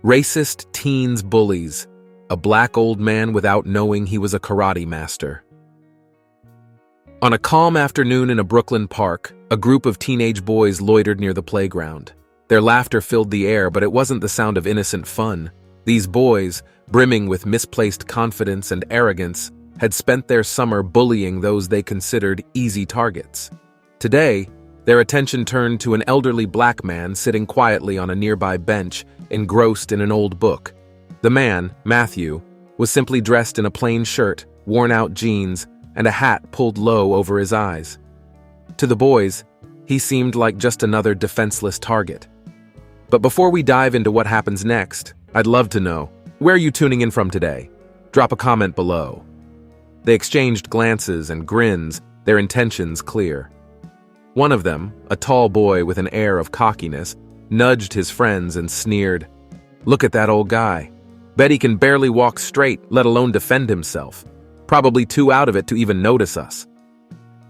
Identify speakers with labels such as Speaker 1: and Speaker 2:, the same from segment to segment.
Speaker 1: Racist teens bullies. A black old man without knowing he was a karate master. On a calm afternoon in a Brooklyn park, a group of teenage boys loitered near the playground. Their laughter filled the air, but it wasn't the sound of innocent fun. These boys, brimming with misplaced confidence and arrogance, had spent their summer bullying those they considered easy targets. Today, their attention turned to an elderly black man sitting quietly on a nearby bench, engrossed in an old book. The man, Matthew, was simply dressed in a plain shirt, worn-out jeans, and a hat pulled low over his eyes. To the boys, he seemed like just another defenseless target. But before we dive into what happens next, I'd love to know, where are you tuning in from today? Drop a comment below. They exchanged glances and grins, their intentions clear. One of them, a tall boy with an air of cockiness, nudged his friends and sneered, "Look at that old guy. Bet he can barely walk straight, let alone defend himself. Probably too out of it to even notice us."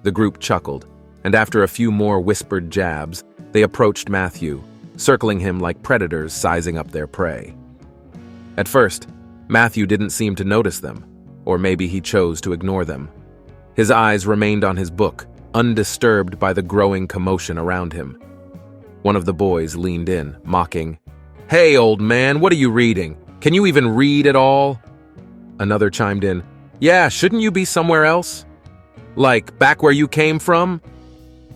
Speaker 1: The group chuckled, and after a few more whispered jabs, they approached Matthew, circling him like predators sizing up their prey. At first, Matthew didn't seem to notice them, or maybe he chose to ignore them. His eyes remained on his book, undisturbed by the growing commotion around him. One of the boys leaned in, mocking, "Hey, old man, what are you reading? Can you even read at all?" Another chimed in, "Yeah, shouldn't you be somewhere else? Like, back where you came from?"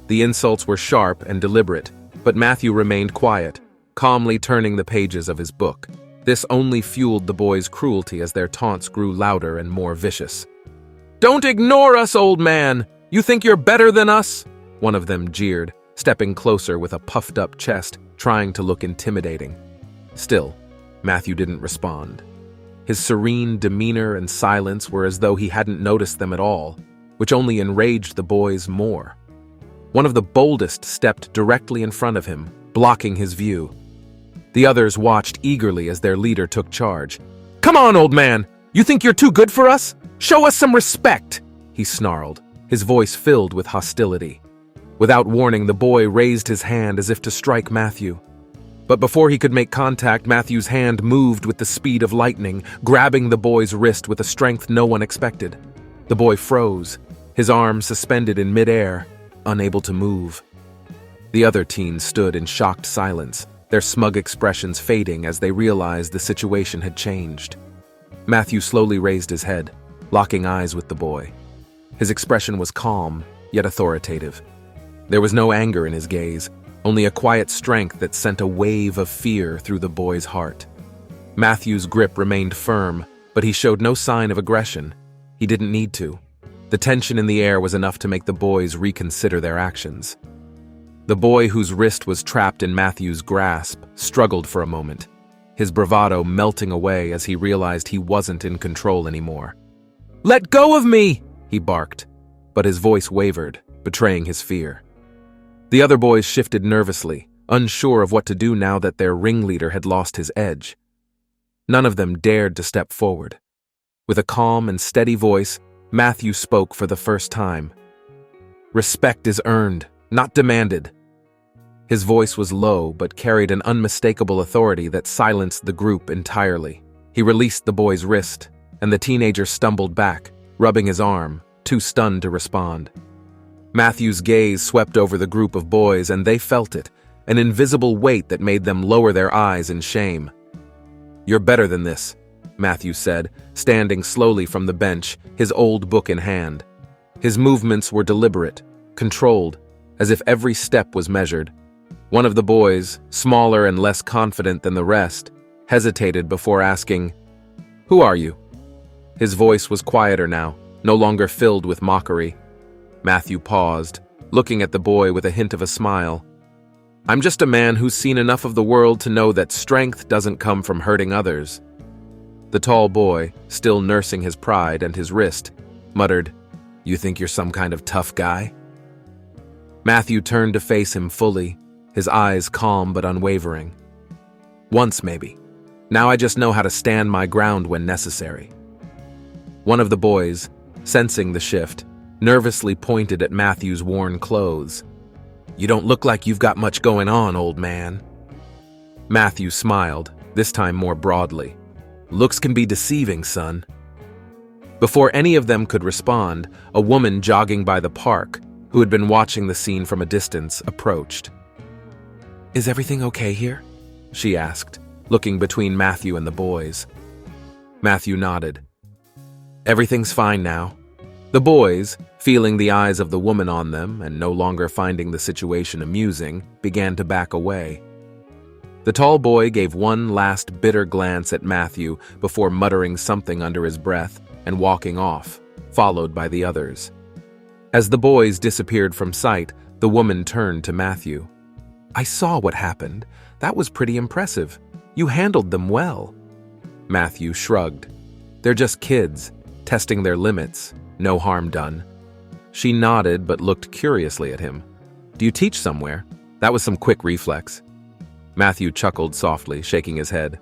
Speaker 1: The insults were sharp and deliberate, but Matthew remained quiet, calmly turning the pages of his book. This only fueled the boys' cruelty as their taunts grew louder and more vicious. "Don't ignore us, old man! You think you're better than us?" One of them jeered, stepping closer with a puffed-up chest, trying to look intimidating. Still, Matthew didn't respond. His serene demeanor and silence were as though he hadn't noticed them at all, which only enraged the boys more. One of the boldest stepped directly in front of him, blocking his view. The others watched eagerly as their leader took charge. "Come on, old man! You think you're too good for us? Show us some respect!" he snarled, his voice filled with hostility. Without warning, the boy raised his hand as if to strike Matthew. But before he could make contact, Matthew's hand moved with the speed of lightning, grabbing the boy's wrist with a strength no one expected. The boy froze, his arms suspended in midair, unable to move. The other teens stood in shocked silence, their smug expressions fading as they realized the situation had changed. Matthew slowly raised his head, locking eyes with the boy. His expression was calm, yet authoritative. There was no anger in his gaze, only a quiet strength that sent a wave of fear through the boy's heart. Matthew's grip remained firm, but he showed no sign of aggression. He didn't need to. The tension in the air was enough to make the boys reconsider their actions. The boy whose wrist was trapped in Matthew's grasp struggled for a moment, his bravado melting away as he realized he wasn't in control anymore. "Let go of me!" he barked, but his voice wavered, betraying his fear. The other boys shifted nervously, unsure of what to do now that their ringleader had lost his edge. None of them dared to step forward. With a calm and steady voice, Matthew spoke for the first time. "Respect is earned, not demanded." His voice was low but carried an unmistakable authority that silenced the group entirely. He released the boy's wrist, and the teenager stumbled back, rubbing his arm, too stunned to respond. Matthew's gaze swept over the group of boys, and they felt it, an invisible weight that made them lower their eyes in shame. "You're better than this," Matthew said, standing slowly from the bench, his old book in hand. His movements were deliberate, controlled, as if every step was measured. One of the boys, smaller and less confident than the rest, hesitated before asking, "Who are you?" His voice was quieter now, no longer filled with mockery. Matthew paused, looking at the boy with a hint of a smile. "I'm just a man who's seen enough of the world to know that strength doesn't come from hurting others." The tall boy, still nursing his pride and his wrist, muttered, "You think you're some kind of tough guy?" Matthew turned to face him fully, his eyes calm but unwavering. "Once, maybe. Now I just know how to stand my ground when necessary." One of the boys, sensing the shift, nervously pointed at Matthew's worn clothes. "You don't look like you've got much going on, old man." Matthew smiled, this time more broadly. "Looks can be deceiving, son." Before any of them could respond, a woman jogging by the park, who had been watching the scene from a distance, approached. "Is everything okay here?" she asked, looking between Matthew and the boys. Matthew nodded. "Everything's fine now." The boys, feeling the eyes of the woman on them and no longer finding the situation amusing, began to back away. The tall boy gave one last bitter glance at Matthew before muttering something under his breath and walking off, followed by the others. As the boys disappeared from sight, the woman turned to Matthew. "I saw what happened. That was pretty impressive. You handled them well." Matthew shrugged. "They're just kids, testing their limits. No harm done." She nodded but looked curiously at him. "Do you teach somewhere?" That was some quick reflex. Matthew chuckled softly, shaking his head.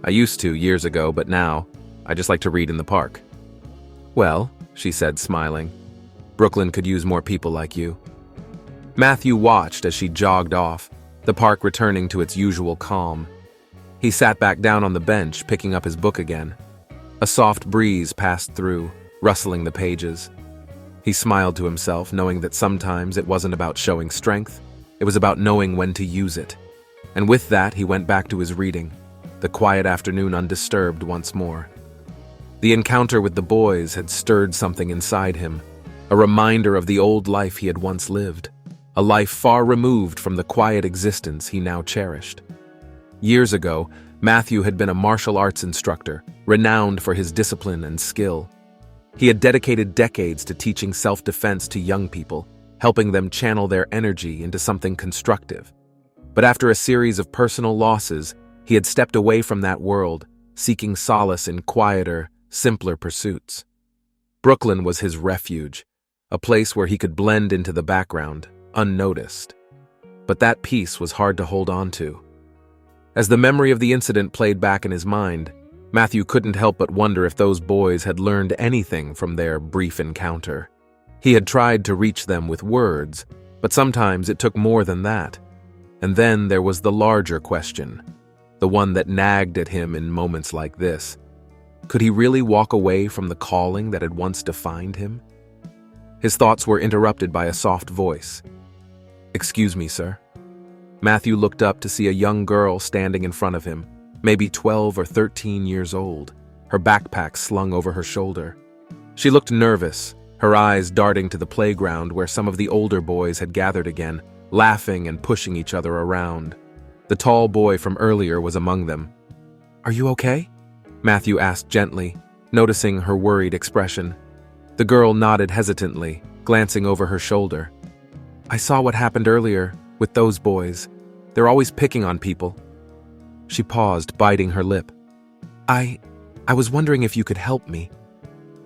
Speaker 1: "I used to years ago, but now, I just like to read in the park." "Well," she said, smiling, "Brooklyn could use more people like you." Matthew watched as she jogged off, the park returning to its usual calm. He sat back down on the bench, picking up his book again. A soft breeze passed through, rustling the pages. He smiled to himself, knowing that sometimes it wasn't about showing strength, it was about knowing when to use it. And with that, he went back to his reading, the quiet afternoon undisturbed once more. The encounter with the boys had stirred something inside him, a reminder of the old life he had once lived, a life far removed from the quiet existence he now cherished. Years ago, Matthew had been a martial arts instructor, renowned for his discipline and skill. He had dedicated decades to teaching self-defense to young people, helping them channel their energy into something constructive. But after a series of personal losses, he had stepped away from that world, seeking solace in quieter, simpler pursuits. Brooklyn was his refuge, a place where he could blend into the background, unnoticed. But that peace was hard to hold on to. As the memory of the incident played back in his mind, Matthew couldn't help but wonder if those boys had learned anything from their brief encounter. He had tried to reach them with words, but sometimes it took more than that. And then there was the larger question, the one that nagged at him in moments like this. Could he really walk away from the calling that had once defined him? His thoughts were interrupted by a soft voice. "Excuse me, sir." Matthew looked up to see a young girl standing in front of him, maybe 12 or 13 years old, her backpack slung over her shoulder. She looked nervous, her eyes darting to the playground where some of the older boys had gathered again, laughing and pushing each other around. The tall boy from earlier was among them. "Are you okay?" Matthew asked gently, noticing her worried expression. The girl nodded hesitantly, glancing over her shoulder. "I saw what happened earlier with those boys. They're always picking on people." She paused, biting her lip. I was wondering if you could help me.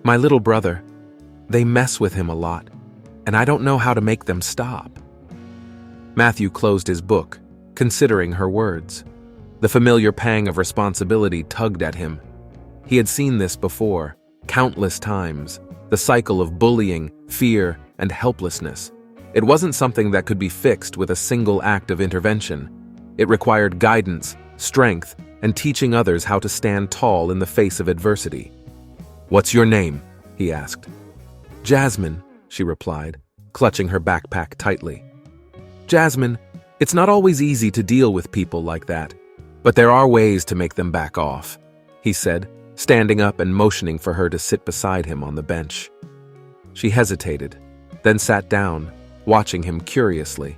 Speaker 1: My little brother, they mess with him a lot, and I don't know how to make them stop." Matthew closed his book, considering her words. The familiar pang of responsibility tugged at him. He had seen this before, countless times, the cycle of bullying, fear, and helplessness. It wasn't something that could be fixed with a single act of intervention. It required guidance, strength, and teaching others how to stand tall in the face of adversity. "What's your name?" he asked. "Jasmine," she replied, clutching her backpack tightly. "Jasmine, it's not always easy to deal with people like that, but there are ways to make them back off," he said, standing up and motioning for her to sit beside him on the bench. She hesitated, then sat down, watching him curiously.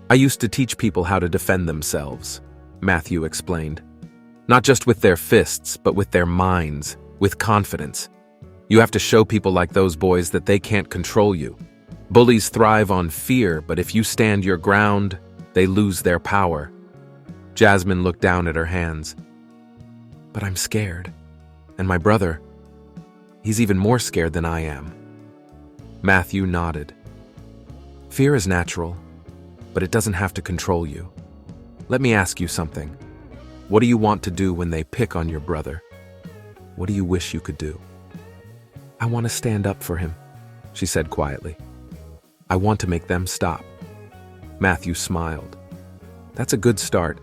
Speaker 1: "I used to teach people how to defend themselves," Matthew explained. "Not just with their fists, but with their minds, with confidence. You have to show people like those boys that they can't control you. Bullies thrive on fear, but if you stand your ground, they lose their power." Jasmine looked down at her hands. "But I'm scared. And my brother, he's even more scared than I am." Matthew nodded. "Fear is natural, but it doesn't have to control you. Let me ask you something. What do you want to do when they pick on your brother? What do you wish you could do?" "I want to stand up for him," she said quietly. "I want to make them stop." Matthew smiled. "That's a good start.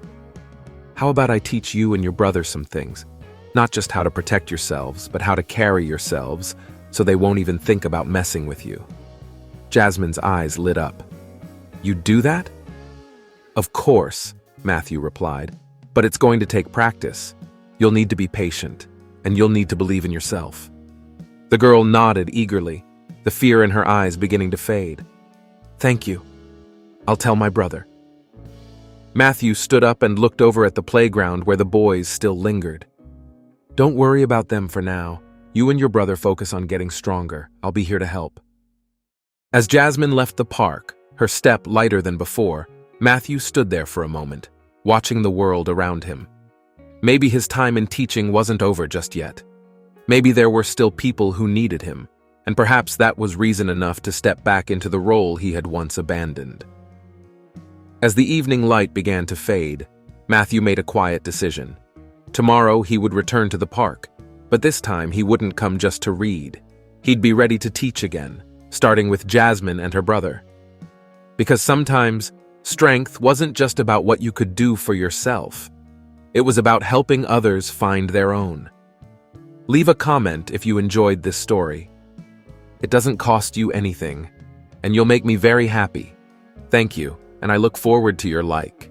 Speaker 1: How about I teach you and your brother some things? Not just how to protect yourselves, but how to carry yourselves so they won't even think about messing with you." Jasmine's eyes lit up. "You'd do that?" "Of course," Matthew replied, "but it's going to take practice. You'll need to be patient, and you'll need to believe in yourself." The girl nodded eagerly, the fear in her eyes beginning to fade. "Thank you. I'll tell my brother." Matthew stood up and looked over at the playground where the boys still lingered. "Don't worry about them for now. You and your brother focus on getting stronger. I'll be here to help." As Jasmine left the park, her step lighter than before, Matthew stood there for a moment, watching the world around him. Maybe his time in teaching wasn't over just yet. Maybe there were still people who needed him, and perhaps that was reason enough to step back into the role he had once abandoned. As the evening light began to fade, Matthew made a quiet decision. Tomorrow he would return to the park, but this time he wouldn't come just to read. He'd be ready to teach again, starting with Jasmine and her brother. Because sometimes, strength wasn't just about what you could do for yourself. It was about helping others find their own. Leave a comment if you enjoyed this story. It doesn't cost you anything, and you'll make me very happy. Thank you, and I look forward to your like.